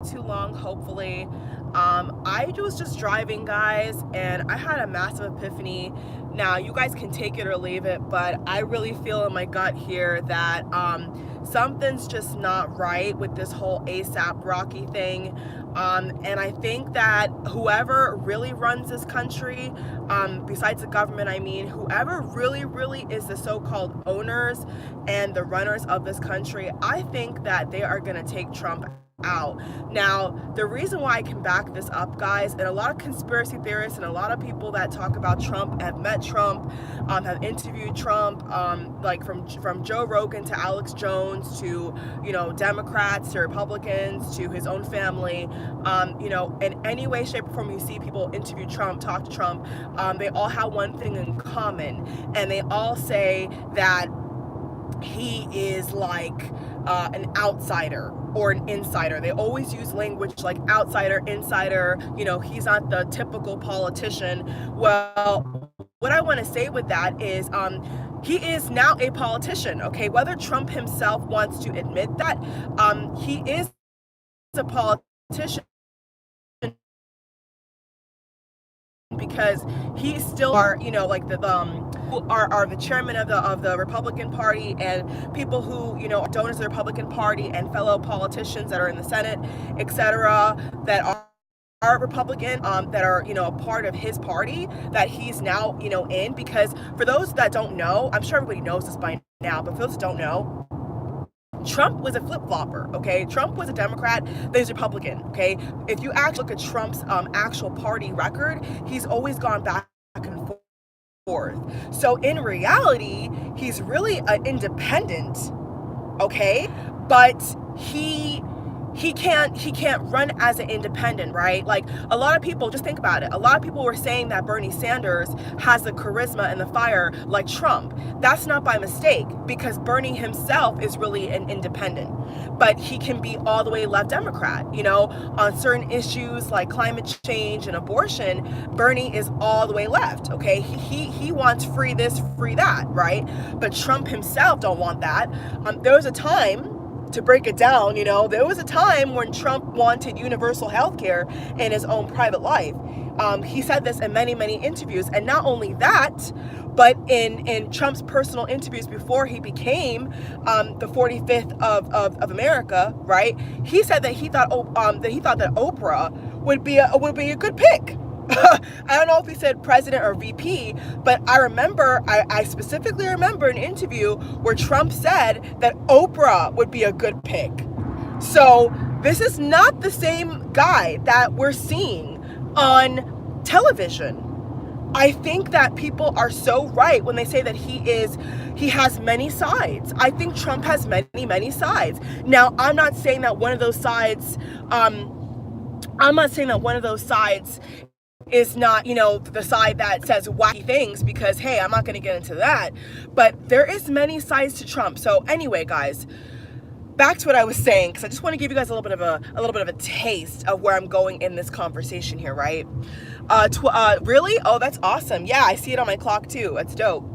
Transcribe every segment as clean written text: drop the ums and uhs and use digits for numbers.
too long, hopefully. I was just driving, guys, and I had a massive epiphany. Now, you guys can take it or leave it, but I really feel in my gut here that something's just not right with this whole ASAP Rocky thing. And I think that whoever really runs this country, besides the government, I mean, whoever really is the so-called owners and the runners of this country, I think that they are going to take Trump out. Now, the reason why I can back this up, guys, and a lot of conspiracy theorists and a lot of people that talk about Trump have met Trump, have interviewed Trump, like from Joe Rogan to Alex Jones to, Democrats to Republicans to his own family, in any way, shape, or form you see people interview Trump, talk to Trump, they all have one thing in common, and they all say that he is like an outsider or an insider. They always use language like outsider, insider, he's not the typical politician. Well, what I want to say with that is he is now a politician, okay? Whether Trump himself wants to admit that, he is a politician, because he still are, like are the chairman of the Republican Party, and people who, donors of the Republican Party and fellow politicians that are in the Senate, etc., that are Republican, that are, a part of his party that he's now, in. Because for those that don't know, I'm sure everybody knows this by now, but for those that don't know, Trump was a flip-flopper, okay? Trump was a Democrat, then he's a Republican, okay? If you actually look at Trump's actual party record, he's always gone back and forth. So in reality, he's really an independent, okay? But he can't run as an independent, right? Like, a lot of people, just think about it, a lot of people were saying that Bernie Sanders has the charisma and the fire like Trump. That's not by mistake, because Bernie himself is really an independent, but he can be all the way left Democrat, on certain issues like climate change and abortion. Bernie is all the way left, okay? He wants free this, free that, right? But Trump himself don't want that. There was a time, to break it down, there was a time when Trump wanted universal health care in his own private life. He said this in many interviews, and not only that, but in Trump's personal interviews before he became the 45th of America, right? He said that he thought that Oprah would be a good pick. I don't know if he said president or VP, but I specifically remember an interview where Trump said that Oprah would be a good pick. So this is not the same guy that we're seeing on television. I think that people are so right when they say that he has many sides. I think Trump has many sides. Now, I'm not saying that one of those sides is not, the side that says wacky things, because, hey, I'm not going to get into that. But there is many sides to Trump. So anyway, guys, back to what I was saying, because I just want to give you guys a little bit of a taste of where I'm going in this conversation here, right? Really? Oh, that's awesome. Yeah, I see it on my clock too. That's dope.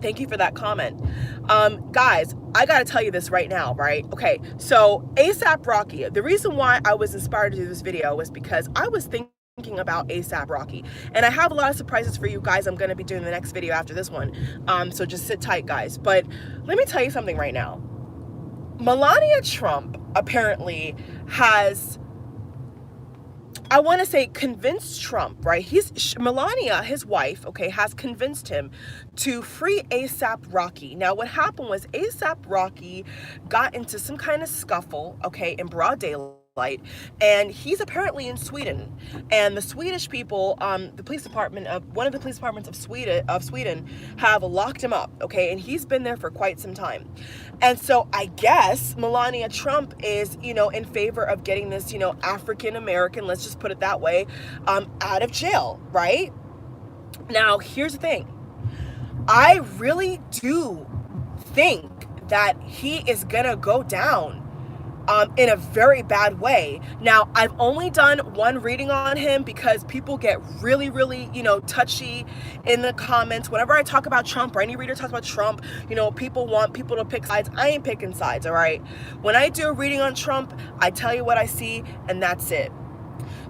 Thank you for that comment. Guys, I gotta tell you this right now, right? Okay, so ASAP Rocky, the reason why I was inspired to do this video was because I was thinking about ASAP Rocky, and I have a lot of surprises for you guys. I'm going to be doing the next video after this one, so just sit tight, guys. But let me tell you something right now. Melania Trump apparently has, I want to say, convinced Trump, right? Melania, his wife, okay, has convinced him to free ASAP Rocky. Now, what happened was ASAP Rocky got into some kind of scuffle, okay, in broad daylight, and he's apparently in Sweden, and the Swedish people, the police department of one of the police departments of Sweden have locked him up, okay, and he's been there for quite some time. And so I guess Melania Trump is, in favor of getting this, African American, let's just put it that way, out of jail, right? Now, here's the thing. I really do think that he is gonna go down in a very bad way. Now, I've only done one reading on him because people get really, really, touchy in the comments. Whenever I talk about Trump, or any reader talks about Trump, people want people to pick sides. I ain't picking sides, all right? When I do a reading on Trump, I tell you what I see, and that's it.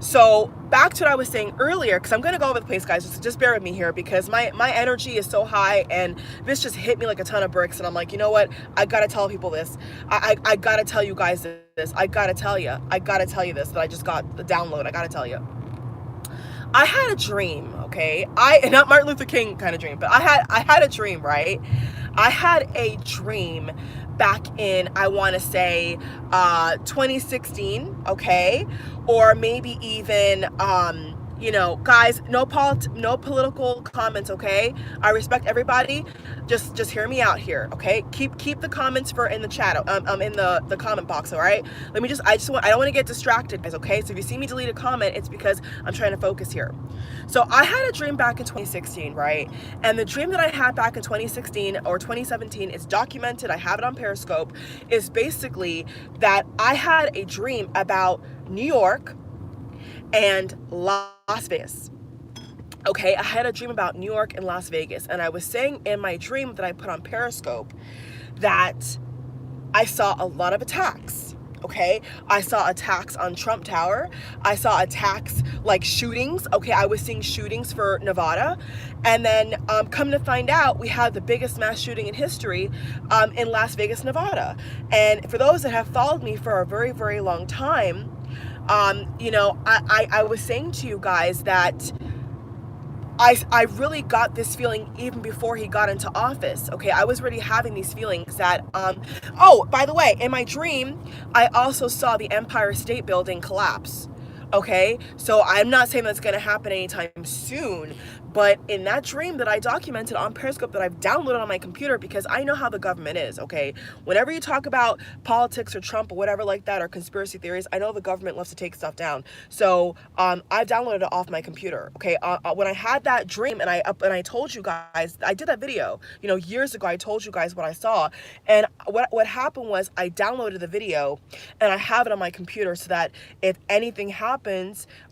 So back to what I was saying earlier, because I'm going to go over the place, guys. Just bear with me here, because my energy is so high, and this just hit me like a ton of bricks. And I'm like, you know what? I got to tell people this. I got to tell you guys this. I got to tell you this, that I just got the download. I got to tell you. I had a dream, okay? Not Martin Luther King kind of dream, but I had a dream, right? I had a dream back in, I want to say, 2016, okay? Or maybe even, guys, no political comments, okay? I respect everybody. Just hear me out here, okay? Keep the comments in the chat, in the comment box, all right? I don't want to get distracted, guys, okay? So if you see me delete a comment, it's because I'm trying to focus here. So I had a dream back in 2016, right? And the dream that I had back in 2016 or 2017 is documented. I have it on Periscope. Is basically that I had a dream about New York and Las Vegas. Okay, I had a dream about New York and Las Vegas, and I was saying in my dream that I put on Periscope that I saw a lot of attacks. Okay, I saw attacks on Trump Tower. I saw attacks, like shootings. Okay, I was seeing shootings for Nevada. And then come to find out, we had the biggest mass shooting in history in Las Vegas, Nevada. And for those that have followed me for a very, very long time, I was saying to you guys that I really got this feeling even before he got into office. Okay, I was already having these feelings that, oh, by the way, in my dream, I also saw the Empire State Building collapse. Okay, so I'm not saying that's going to happen anytime soon, but in that dream that I documented on Periscope that I've downloaded on my computer, because I know how the government is, okay? Whenever you talk about politics or Trump or whatever like that, or conspiracy theories, I know the government loves to take stuff down. So I downloaded it off my computer, okay? When I had that dream and I told you guys, I did that video, years ago. I told you guys what I saw, and what happened was I downloaded the video and I have it on my computer so that if anything happens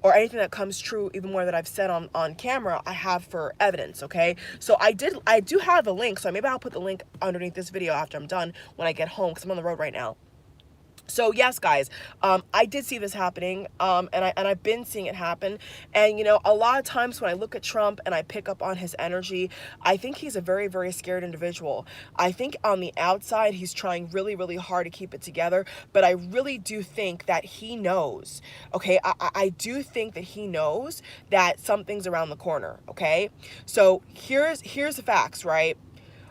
or anything that comes true, even more that I've said on camera, I have for evidence, okay? So I do have the link, so maybe I'll put the link underneath this video after I'm done when I get home, because I'm on the road right now. So yes, guys, I did see this happening, and I've been seeing it happen. And a lot of times when I look at Trump and I pick up on his energy, I think he's a very, very scared individual. I think on the outside he's trying really, really hard to keep it together, but I really do think that he knows. Okay, I do think that he knows that something's around the corner. Okay, so here's the facts, right?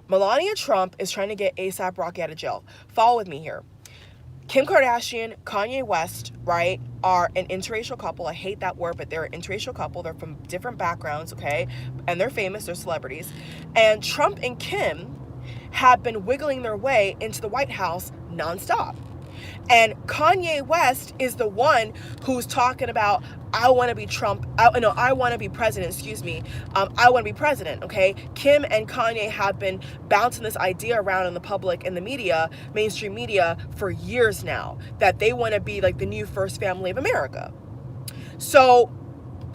Melania Trump is trying to get A$AP Rocky out of jail. Follow with me here. Kim Kardashian, Kanye West, right, are an interracial couple. I hate that word, but they're an interracial couple. They're from different backgrounds, okay? And they're famous. They're celebrities. And Trump and Kim have been wiggling their way into the White House nonstop. And Kanye West is the one who's talking about, I want to be Trump. I want to be president, excuse me. I want to be president, okay? Kim and Kanye have been bouncing this idea around in the public and the media, mainstream media, for years now, that they want to be like the new first family of America. So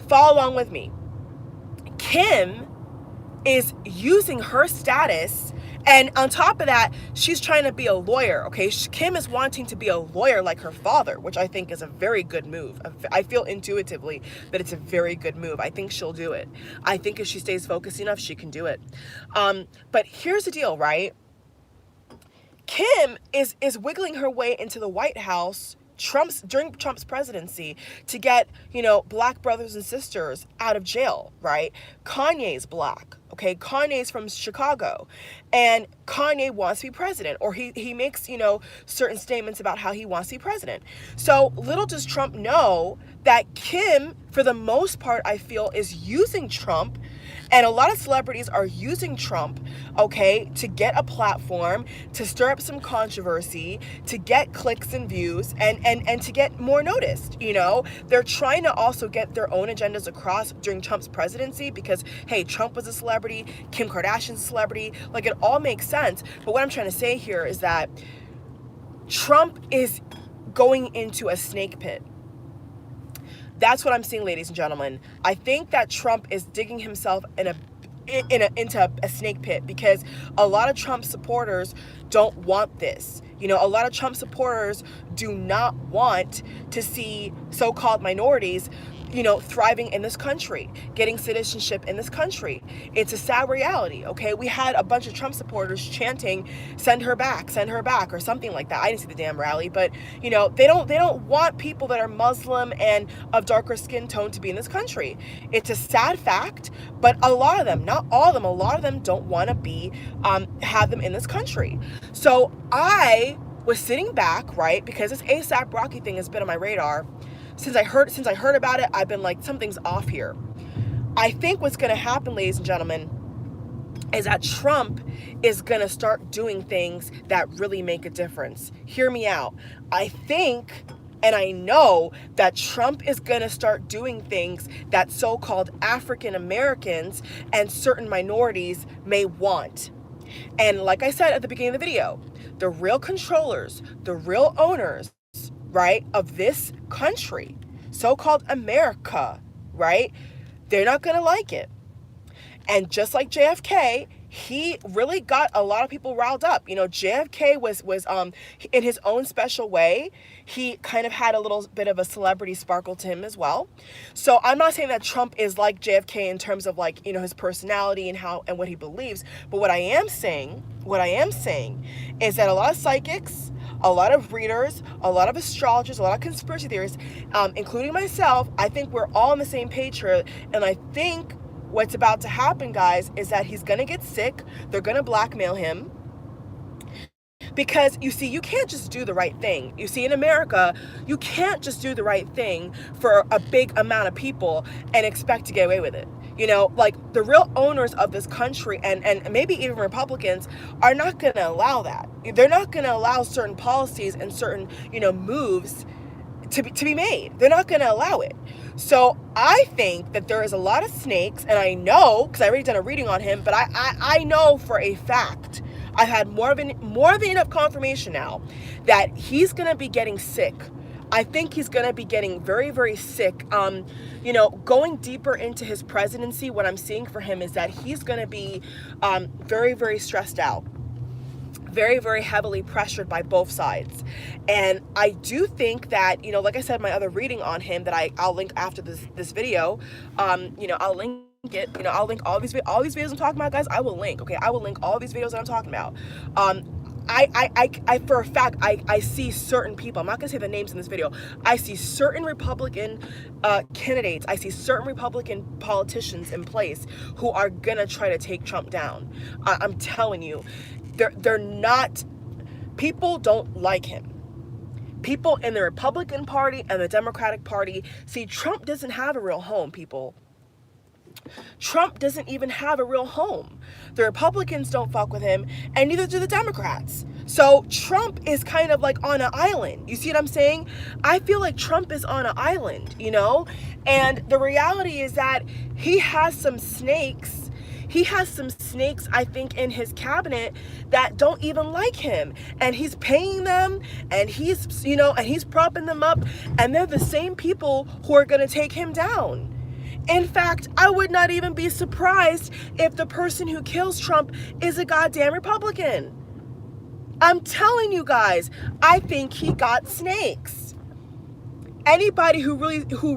follow along with me. Kim is using her status, and on top of that, she's trying to be a lawyer, okay? Kim is wanting to be a lawyer like her father, which I think is a very good move. I feel intuitively that it's a very good move. I think she'll do it. I think if she stays focused enough, she can do it. But here's the deal, right? Kim is wiggling her way into the White House during Trump's presidency to get, black brothers and sisters out of jail, right? Kanye's black, okay? Kanye's from Chicago, and Kanye wants to be president, or he makes, certain statements about how he wants to be president. So little does Trump know that Kim, for the most part, I feel, is using Trump, and a lot of celebrities are using Trump, okay, to get a platform, to stir up some controversy, to get clicks and views, and to get more noticed, They're trying to also get their own agendas across during Trump's presidency because, hey, Trump was a celebrity, Kim Kardashian's a celebrity, like it all makes sense. But what I'm trying to say here is that Trump is going into a snake pit. That's what I'm seeing, ladies and gentlemen. I think that Trump is digging himself into a snake pit, because a lot of Trump supporters don't want this. You know, a lot of Trump supporters do not want to see so-called minorities, you know, thriving in this country, getting citizenship in this country. It's a sad reality, okay? We had a bunch of Trump supporters chanting, send her back, or something like that. I didn't see the damn rally, but, you know, they don't want people that are Muslim and of darker skin tone to be in this country. It's a sad fact, but a lot of them, not all of them, a lot of them don't want to be, have them in this country. So I was sitting back, right, because this ASAP Rocky thing has been on my radar. Since I heard about it, I've been like, something's off here. I think what's going to happen, ladies and gentlemen, is that Trump is going to start doing things that really make a difference. Hear me out. I think, and I know, that Trump is going to start doing things that so-called African Americans and certain minorities may want. And like I said at the beginning of the video, the real controllers, the real owners, right, of this country, so-called America, right, they're not going to like it. And just like JFK, he really got a lot of people riled up. You know, JFK was in his own special way. He kind of had a little bit of a celebrity sparkle to him as well. So I'm not saying that Trump is like JFK in terms of, like, you know, his personality and how and what he believes. But what I am saying is that a lot of psychics, a lot of readers, a lot of astrologers, a lot of conspiracy theorists, including myself, I think we're all on the same page here. And I think what's about to happen, guys, is that he's going to get sick. They're going to blackmail him. Because, you see, you can't just do the right thing. You see, in America, you can't just do the right thing for a big amount of people and expect to get away with it. You know, like, the real owners of this country, and maybe even Republicans, are not going to allow that. They're not going to allow certain policies and certain, you know, moves to be made. They're not going to allow it. So I think that there is a lot of snakes, and I know, because I already done a reading on him, but I know for a fact, I've had more than enough confirmation now, that he's going to be getting sick. I think he's going to be getting very, very sick. You know, going deeper into his presidency, what I'm seeing for him is that he's going to be very, very stressed out. Very, very heavily pressured by both sides. And I do think that, you know, like I said, my other reading on him that I'll link after this video, you know, I'll link it, you know, I'll link all these videos I'm talking about, guys. I will link, okay? I will link all these videos that I'm talking about. I for a fact, I see certain people, I'm not gonna say the names in this video, I see certain Republican candidates, I see certain Republican politicians in place who are gonna try to take Trump down. I'm telling you, they're not, people don't like him. People in the Republican Party and the Democratic Party, see, Trump doesn't have a real home, people. Trump doesn't even have a real home. The Republicans don't fuck with him, and neither do the Democrats. So Trump is kind of like on an island. You see what I'm saying? I feel like Trump is on an island, you know? And the reality is that he has some snakes. He has some snakes, I think, in his cabinet that don't even like him. And he's paying them, and he's, you know, and he's propping them up, and they're the same people who are going to take him down. In fact, I would not even be surprised if the person who kills Trump is a goddamn Republican. I'm telling you guys, I think he got snakes. Anybody who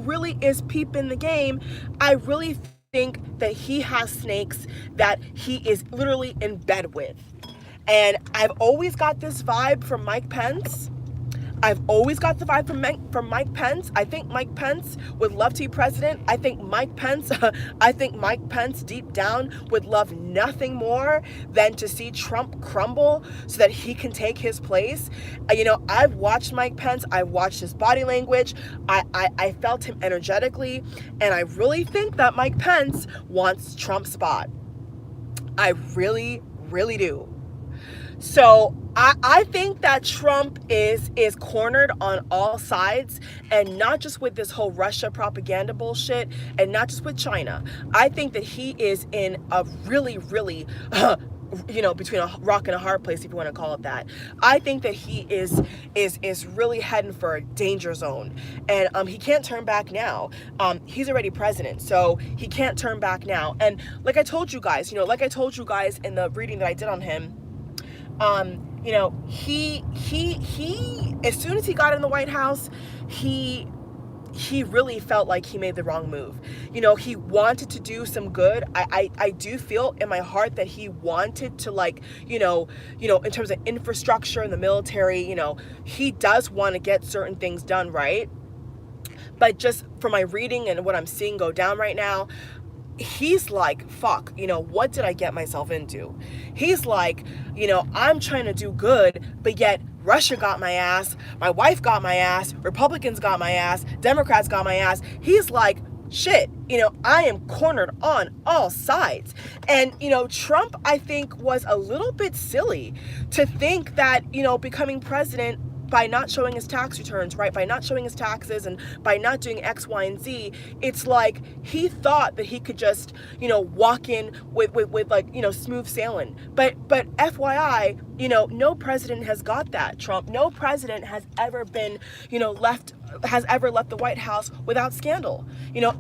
really is peeping the game, I really think that he has snakes that he is literally in bed with. And I've always got this vibe from Mike Pence. I've always got the vibe from Mike Pence. I think Mike Pence would love to be president. I think Mike Pence deep down would love nothing more than to see Trump crumble so that he can take his place. You know, I've watched Mike Pence. I've watched his body language. I felt him energetically. And I really think that Mike Pence wants Trump's spot. I really, really do. So I think that Trump is cornered on all sides, and not just with this whole Russia propaganda bullshit, and not just with China. I think that he is in a really, really between a rock and a hard place, if you want to call it that. I think that he is really heading for a danger zone, and he can't turn back now. He's already president, so he can't turn back now. And like I told you guys, in the reading that I did on him, he as soon as he got in the White House, he really felt like he made the wrong move. He wanted to do some good. I do feel in my heart that he wanted to, like, in terms of infrastructure and the military, he does want to get certain things done, right? But just from my reading and what I'm seeing go down right now, he's like, fuck, what did I get myself into? He's like, I'm trying to do good, but yet Russia got my ass, my wife got my ass, Republicans got my ass, Democrats got my ass. He's like, shit, I am cornered on all sides. And, Trump, I think, was a little bit silly to think that, becoming president, by not showing his tax returns, right? By not showing his taxes and by not doing X, Y, and Z, it's like he thought that he could just, walk in with like, smooth sailing. But FYI, no president has got that, Trump. No president has ever been, left the White House without scandal.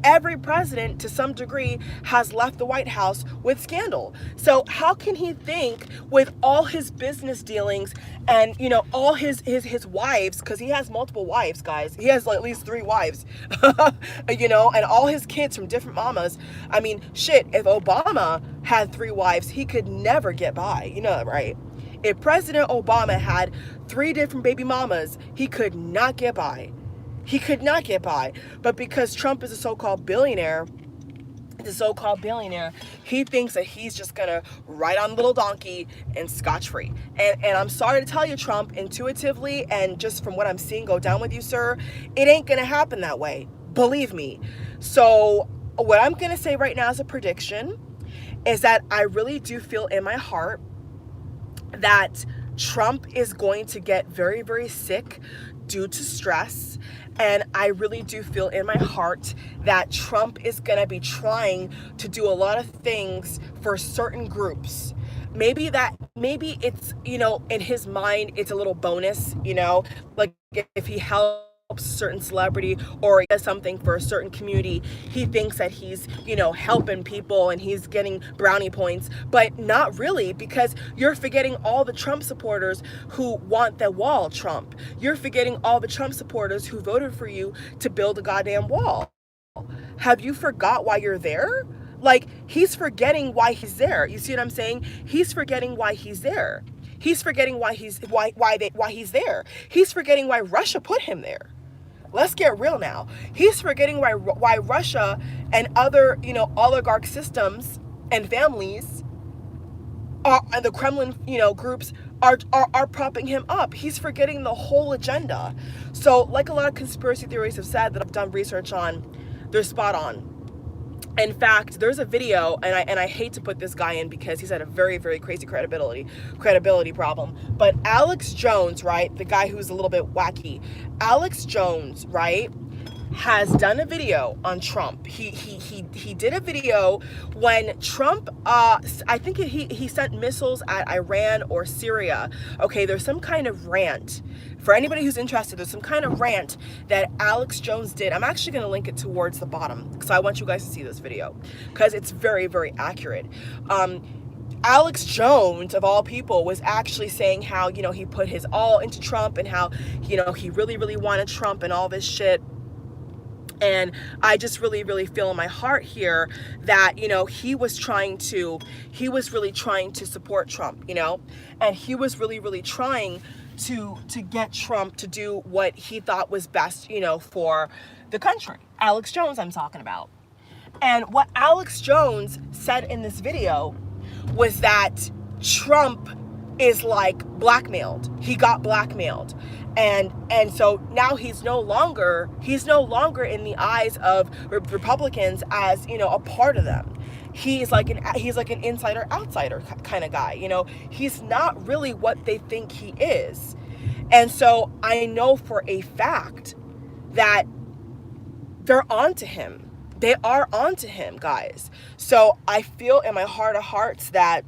Every president to some degree has left the White House with scandal. So how can he think, with all his business dealings and, all his wives, because he has multiple wives, guys. He has, like, at least 3 wives, and all his kids from different mamas. I mean, shit, if Obama had 3 wives, he could never get by. You know that, right? If President Obama had 3 different baby mamas, he could not get by. He could not get by. But because Trump is a so-called billionaire, he thinks that he's just gonna ride on a little donkey and scotch-free. And I'm sorry to tell you, Trump, intuitively and just from what I'm seeing go down with you, sir, it ain't gonna happen that way. Believe me. So what I'm gonna say right now as a prediction is that I really do feel in my heart that Trump is going to get very, very sick due to stress. And I really do feel in my heart that Trump is going to be trying to do a lot of things for certain groups. Maybe it's, in his mind, it's a little bonus, like if he helps a certain celebrity or he does something for a certain community, he thinks that he's, helping people and he's getting brownie points, but not really, because you're forgetting all the Trump supporters who want the wall, Trump. You're forgetting all the Trump supporters who voted for you to build a goddamn wall. Have you forgot why you're there? Like, he's forgetting why he's there. You see what I'm saying? He's forgetting why he's there. He's forgetting why he's there. He's forgetting why Russia put him there. Let's get real now. He's forgetting why Russia and other, oligarch systems and families and the Kremlin, groups are propping him up. He's forgetting the whole agenda. So, like a lot of conspiracy theories have said that I've done research on, they're spot on. In fact, there's a video, and I hate to put this guy in because he's had a very, very crazy credibility problem. But Alex Jones, right, the guy who's a little bit wacky, Alex Jones, right, has done a video on Trump. He did a video when Trump, I think he sent missiles at Iran or Syria. Okay, there's some kind of rant. For anybody who's interested, there's some kind of rant that Alex Jones did. I'm actually going to link it towards the bottom because I want you guys to see this video because it's very, very accurate. Alex Jones, of all people, was actually saying how, he put his all into Trump and how, he really, really wanted Trump and all this shit. And I just really, really feel in my heart here that, he was really trying to support Trump, and he was really, really trying to get Trump to do what he thought was best, for the country. Alex Jones, I'm talking about. And what Alex Jones said in this video was that Trump is like blackmailed. He got blackmailed. And so now he's no longer in the eyes of Republicans as, a part of them. He's like an insider outsider kind of guy. He's not really what they think he is. And so I know for a fact that they're onto him. They are onto him, guys. So I feel in my heart of hearts that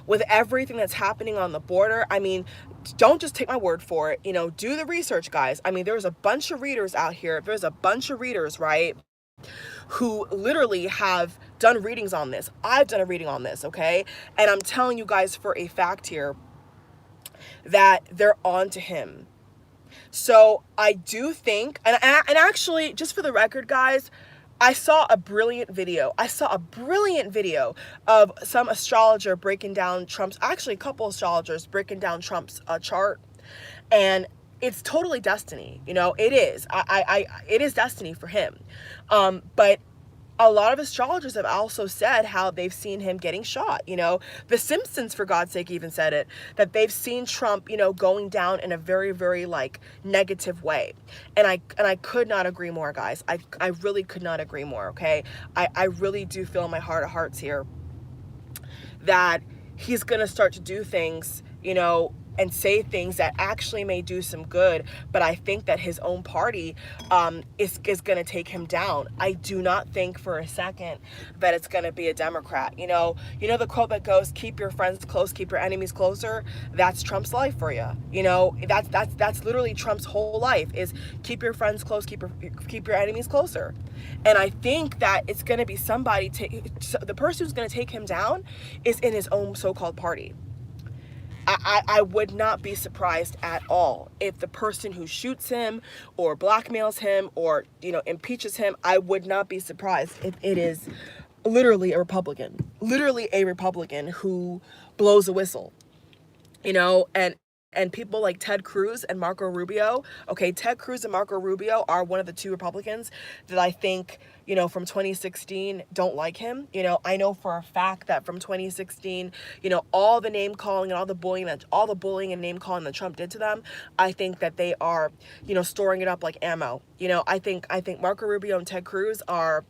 with everything that's happening on the border. I mean, don't just take my word for it. You know, do the research, guys. I mean, there's a bunch of readers out here. There's a bunch of readers, right, who literally have done readings on this. I've done a reading on this, okay? And I'm telling you guys for a fact here that they're on to him. So I do think, and actually, just for the record, guys, I saw a brilliant video. I saw a brilliant video of some astrologer breaking down Trump's, actually a couple astrologers breaking down Trump's chart. And it's totally destiny. You know, it is. It is destiny for him. But a lot of astrologers have also said how they've seen him getting shot. You know, The Simpsons, for God's sake, even said it, that they've seen Trump, you know, going down in a very, very like negative way. And I could not agree more, guys. I really could not agree more. Okay. I really do feel in my heart of hearts here that he's going to start to do things, you know, and say things that actually may do some good, but I think that his own party is going to take him down. I do not think for a second that it's going to be a Democrat. You know the quote that goes, "Keep your friends close, keep your enemies closer." That's Trump's life for you. You know, that's literally Trump's whole life is keep your friends close, keep your enemies closer. And I think that it's going to be somebody. The person who's going to take him down is in his own so-called party. I would not be surprised at all if the person who shoots him or blackmails him or, you know, impeaches him, I would not be surprised if it is literally a Republican who blows a whistle, you know, and people like Ted Cruz and Marco Rubio. Okay, Ted Cruz and Marco Rubio are one of the two Republicans that I think, you know, from 2016 don't like him. You know, I know for a fact that from 2016, you know, all the name calling and all the bullying and name calling that Trump did to them, I think that they are, you know, storing it up like ammo. You know, I think Marco Rubio and Ted Cruz are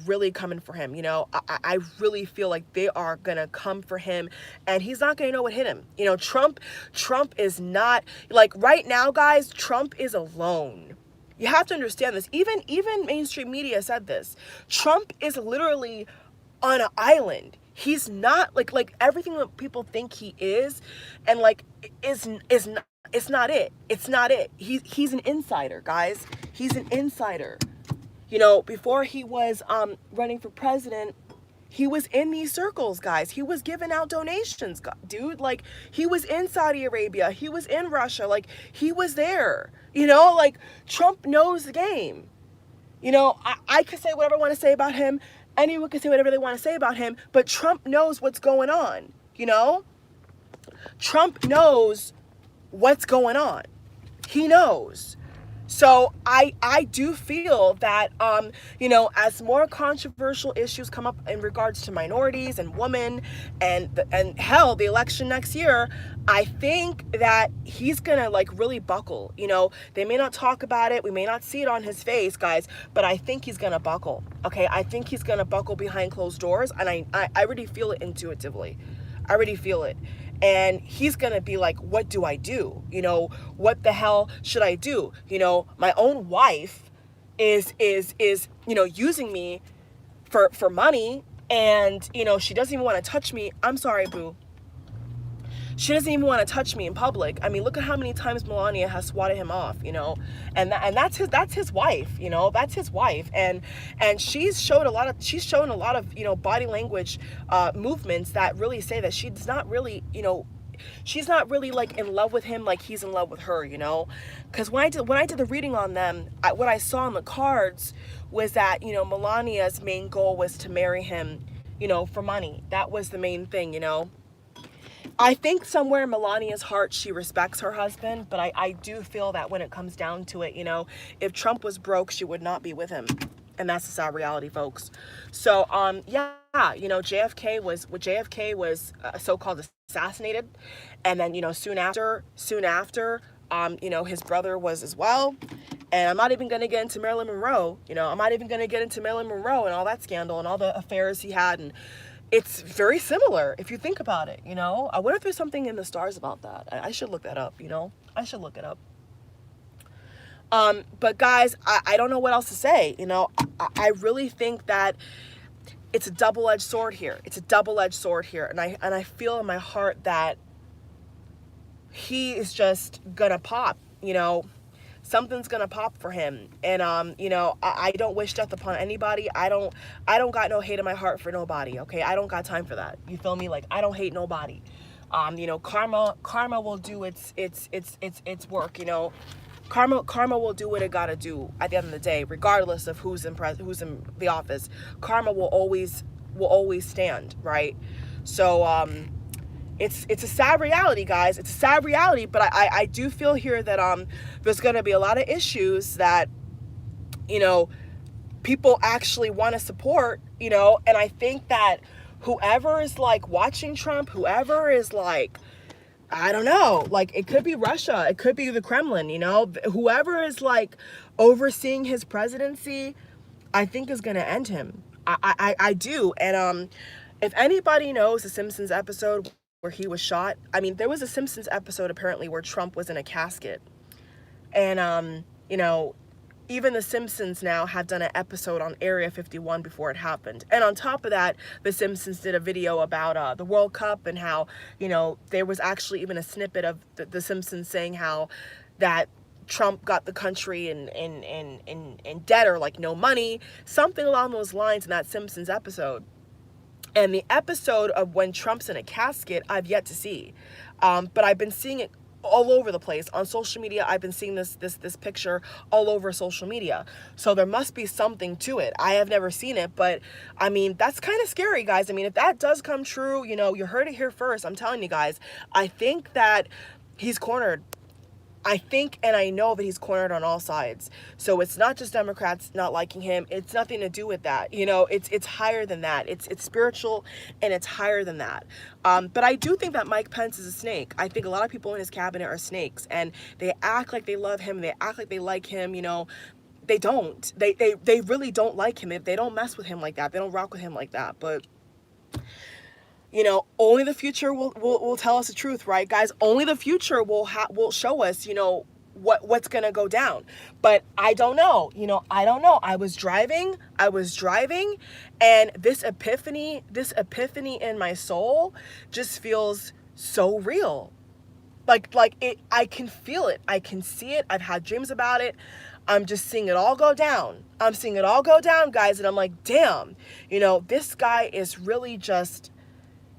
really coming for him. You know, I really feel like they are gonna come for him, and he's not gonna know what hit him. You know, Trump is not, like, right now, guys, Trump is alone. You have to understand this. Even mainstream media said this. Trump is literally on an island. He's not like everything that people think he is, and like is not. It's not it. It's not it. He's an insider, guys. He's an insider. You know, before he was running for president, he was in these circles, guys. He was giving out donations, dude. Like, he was in Saudi Arabia. He was in Russia. Like, he was there. You know, like, Trump knows the game. You know, I could say whatever I want to say about him. Anyone can say whatever they want to say about him. But Trump knows what's going on, you know? Trump knows what's going on. He knows. So I do feel that, you know, as more controversial issues come up in regards to minorities and women and hell, the election next year, I think that he's going to like really buckle. You know, they may not talk about it. We may not see it on his face, guys, but I think he's going to buckle. Okay. I think he's going to buckle behind closed doors. And I already feel it intuitively. I already feel it. And he's going to be like, what do I do? You know, what the hell should I do? You know, my own wife is, you know, using me for money, and, you know, she doesn't even want to touch me. I'm sorry, boo. She doesn't even want to touch me in public. I mean, look at how many times Melania has swatted him off, you know, and that's his wife, you know, that's his wife. And she's shown a lot of, you know, body language, movements that really say that she's not really, you know, she's not really like in love with him like he's in love with her, you know. Because when I did the reading on them, what I saw on the cards was that, you know, Melania's main goal was to marry him, you know, for money. That was the main thing, you know. I think somewhere in Melania's heart, she respects her husband, but I do feel that when it comes down to it, you know, if Trump was broke, she would not be with him. And that's the sad reality, folks. So, yeah, you know, JFK was so-called assassinated. And then, you know, soon after, you know, his brother was as well. And I'm not even going to get into Marilyn Monroe, you know, and all that scandal and all the affairs he had. And it's very similar if you think about it, you know. I wonder if there's something in the stars about that. I should look that up, you know. I should look it up. But guys, I don't know what else to say, you know. I really think that it's a double-edged sword here. It's a double-edged sword here. And I feel in my heart that he is just gonna pop, something's gonna pop for him. And I don't wish death upon anybody. I don't got no hate in my heart for nobody, okay? I don't got time for that. You feel me? Like, I don't hate nobody. Karma will do its work, Karma will do what it gotta do at the end of the day, regardless of who's in the office. Karma will always stand, right? So it's a sad reality, guys. It's a sad reality, but I do feel here that there's gonna be a lot of issues that people actually want to support, and I think that whoever is like watching Trump, whoever is like, I don't know, like, it could be Russia, it could be the Kremlin, whoever is like overseeing his presidency, I think is gonna end him. I do. And if anybody knows the Simpsons episode where he was shot, I mean, there was a Simpsons episode apparently where Trump was in a casket, and even the Simpsons now have done an episode on Area 51 before it happened. And on top of that, the Simpsons did a video about the World Cup and how, there was actually even a snippet of the Simpsons saying how that Trump got the country in debt, or like no money, something along those lines in that Simpsons episode. And the episode of when Trump's in a casket, I've yet to see. But I've been seeing it all over the place on social media. I've been seeing this picture all over social media. So there must be something to it. I have never seen it, but I mean, that's kind of scary, guys. I mean, if that does come true, you heard it here first. I'm telling you guys, I think that he's cornered. I think and I know that he's cornered on all sides. So it's not just Democrats not liking him. It's nothing to do with that. It's higher than that. It's spiritual, and it's higher than that. But I do think that Mike Pence is a snake. I think a lot of people in his cabinet are snakes, and they act like they love him. They act like they like him. They don't. They really don't like him. If they don't mess with him like that, they don't rock with him like that. But only the future will tell us the truth, right, guys? Only the future will show us, what's gonna go down. But I don't know. I don't know. I was driving, and this epiphany in my soul just feels so real. Like it. I can feel it. I can see it. I've had dreams about it. I'm just seeing it all go down. I'm seeing it all go down, guys, and I'm like, damn. This guy is really just.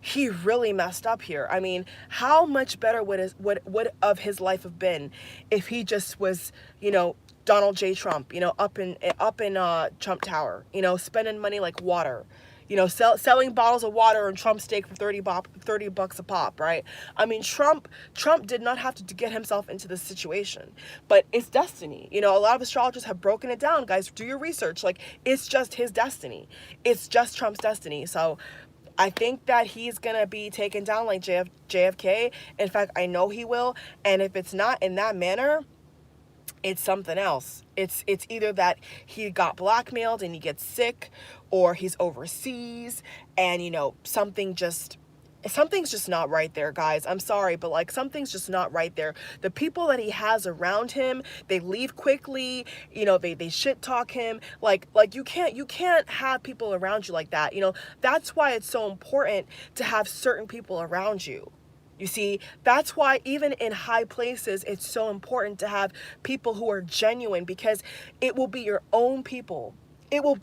He really messed up here. I mean, how much better would his life have been if he just was, Donald J. Trump, up in Trump Tower, spending money like water, selling bottles of water and Trump steak for $30 a pop, right? I mean, Trump did not have to get himself into this situation, but it's destiny. A lot of astrologers have broken it down, guys. Do your research. Like, it's just his destiny. It's just Trump's destiny. So I think that he's going to be taken down like JFK. In fact, I know he will. And if it's not in that manner, it's something else. It's either that he got blackmailed and he gets sick, or he's overseas and, something's just not right there, guys. I'm sorry, but like, something's just not right there. The people that he has around him, they leave quickly, they shit talk him. Like you can't have people around you like that. That's why it's so important to have certain people around you. You see, that's why even in high places, it's so important to have people who are genuine, because it will be your own people. It will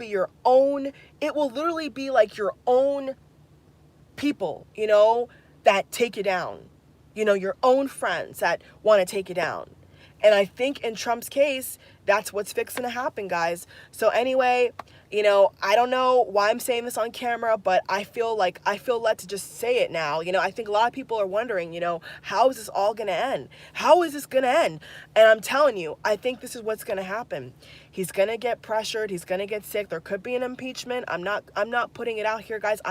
literally be like your own people, that take you down, your own friends that want to take you down. And I think in Trump's case, that's what's fixing to happen, guys. So anyway, I don't know why I'm saying this on camera, but I feel led to just say it now. I think a lot of people are wondering, how is this all going to end? How is this going to end? And I'm telling you, I think this is what's going to happen. He's going to get pressured. He's going to get sick. There could be an impeachment. I'm not putting it out here, guys.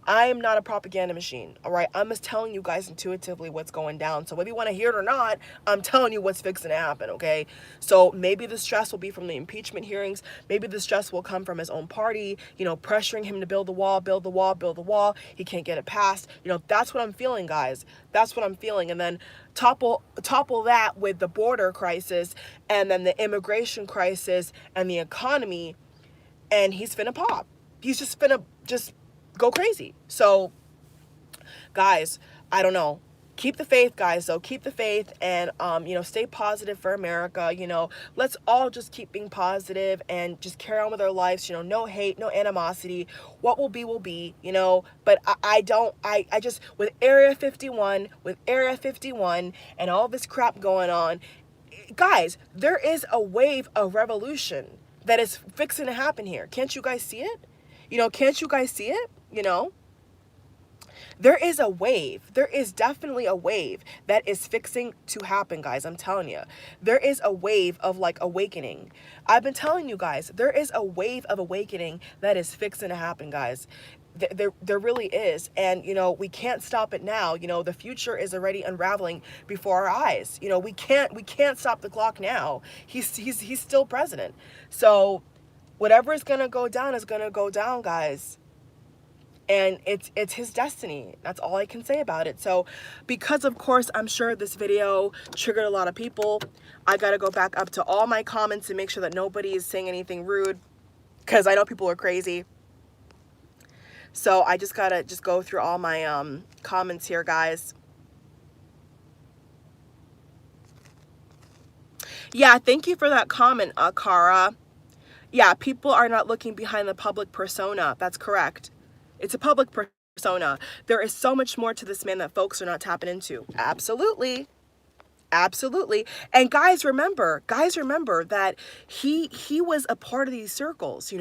I am not a propaganda machine. All right. I'm just telling you guys intuitively what's going down. So whether you want to hear it or not, I'm telling you what's fixing to happen. Okay. So maybe the stress will be from the impeachment hearings. Maybe the stress will come from his own party, pressuring him to build the wall. He can't get it passed. That's what I'm feeling, guys. That's what I'm feeling. And then topple that with the border crisis, and then the immigration crisis and the economy, and he's finna pop. he's just gonna just go crazy. So guys, I don't know. Keep the faith, guys, though. Keep the faith, and stay positive for America. Let's all just keep being positive and just carry on with our lives. No hate, no animosity. What will be, but I just, with Area 51, and all this crap going on, guys, there is a wave of revolution that is fixing to happen here. Can't you guys see it? Can't you guys see it? There is a wave. There is definitely a wave that is fixing to happen, guys. I'm telling you. There is a wave of like awakening. I've been telling you guys, there is a wave of awakening that is fixing to happen, guys. There really is. And, we can't stop it now. The future is already unraveling before our eyes. We can't stop the clock now. He's still president. So whatever is going to go down is going to go down, guys. And it's his destiny. That's all I can say about it. So because, of course, I'm sure this video triggered a lot of people, I got to go back up to all my comments and make sure that nobody is saying anything rude, because I know people are crazy. So I just got to go through all my comments here, guys. Yeah, thank you for that comment, Kara. Yeah, people are not looking behind the public persona. That's correct. It's a public persona. There is so much more to this man that folks are not tapping into. Absolutely. Absolutely. And guys, remember that he was a part of these circles,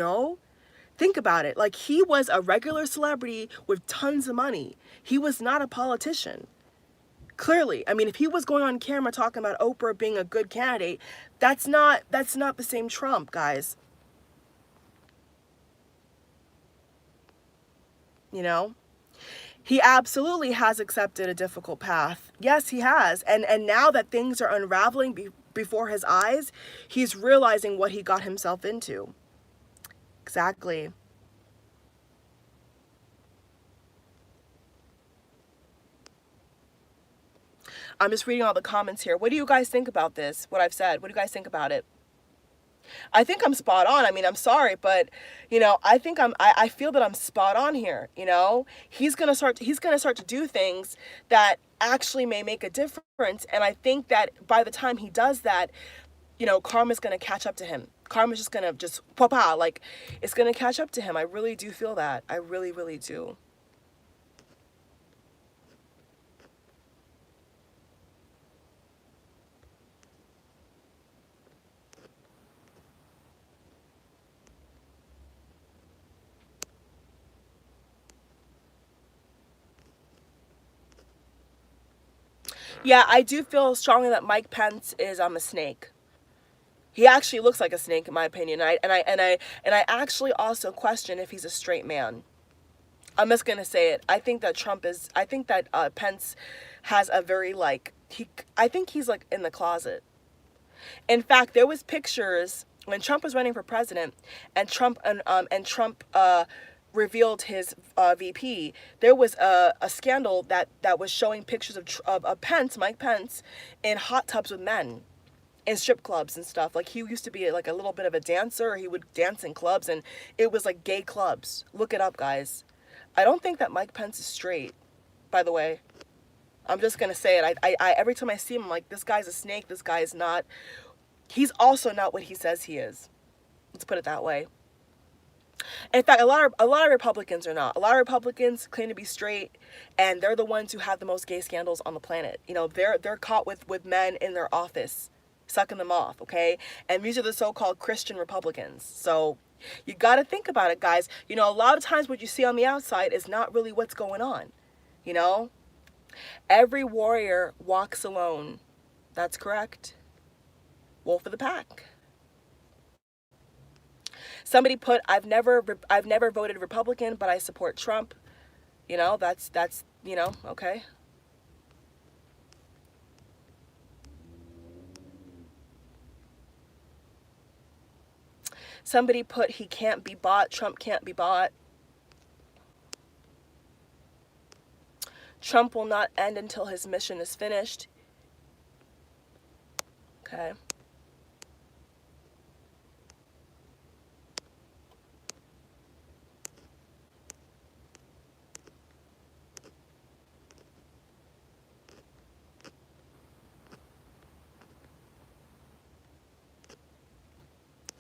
Think about it. Like, he was a regular celebrity with tons of money. He was not a politician. Clearly. I mean, if he was going on camera talking about Oprah being a good candidate, that's not the same Trump, guys. He absolutely has accepted a difficult path. Yes, he has. And now that things are unraveling before his eyes, he's realizing what he got himself into. Exactly. I'm just reading all the comments here. What do you guys think about this? What I've said? What do you guys think about it? I think I'm spot on. I mean, I'm sorry, but I feel that I'm spot on here. He's gonna start to do things that actually may make a difference, and I think that by the time he does that, karma's gonna catch up to him. Karma's just gonna pop out, like, it's gonna catch up to him. I really do feel that. I really, really do. Yeah, I do feel strongly that Mike Pence is a snake. He actually looks like a snake, in my opinion. And I actually also question if he's a straight man. I'm just gonna say it. I think that Pence has a very, I think he's like in the closet. In fact, there was pictures when Trump was running for president, and Trump revealed his VP. There was a scandal that was showing pictures of Mike Pence, in hot tubs with men, in strip clubs and stuff. Like, he used to be like a little bit of a dancer. He would dance in clubs, and it was like gay clubs. Look it up, guys. I don't think that Mike Pence is straight, by the way. I'm just gonna say it. I every time I see him, I'm like, this guy's a snake. This guy is not. He's also not what he says he is. Let's put it that way. In fact, a lot of Republicans are not. A lot of Republicans claim to be straight, and they're the ones who have the most gay scandals on the planet. They're caught with men in their office, sucking them off, okay? And these are the so-called Christian Republicans. So you got to think about it, guys. A lot of times what you see on the outside is not really what's going on. Every warrior walks alone. That's correct. Wolf of the pack. Somebody put, I've never voted Republican, but I support Trump. That's okay. Somebody put, he can't be bought. Trump can't be bought. Trump will not end until his mission is finished. Okay.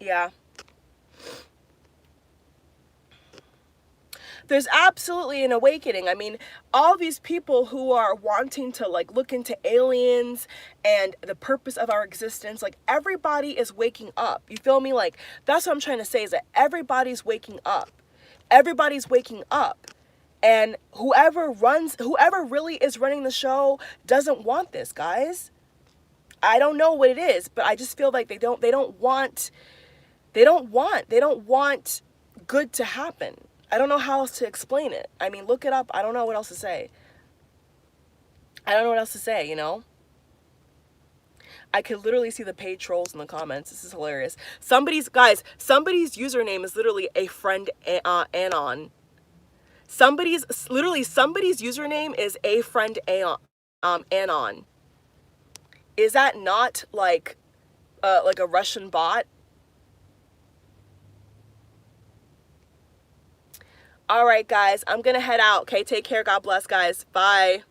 Yeah. There's absolutely an awakening. I mean, all these people who are wanting to like look into aliens and the purpose of our existence, like everybody is waking up. You feel me? Like that's what I'm trying to say, is that everybody's waking up. Everybody's waking up. And whoever really is running the show doesn't want this, guys. I don't know what it is, but I just feel like they don't want good to happen. I don't know how else to explain it. I mean, look it up. I don't know what else to say. You know? I could literally see the paid trolls in the comments. This is hilarious. Somebody's username is literally a friend anon. Somebody's username is a friend anon. Is that not like a Russian bot? All right, guys, I'm gonna head out. Okay, take care. God bless, guys. Bye.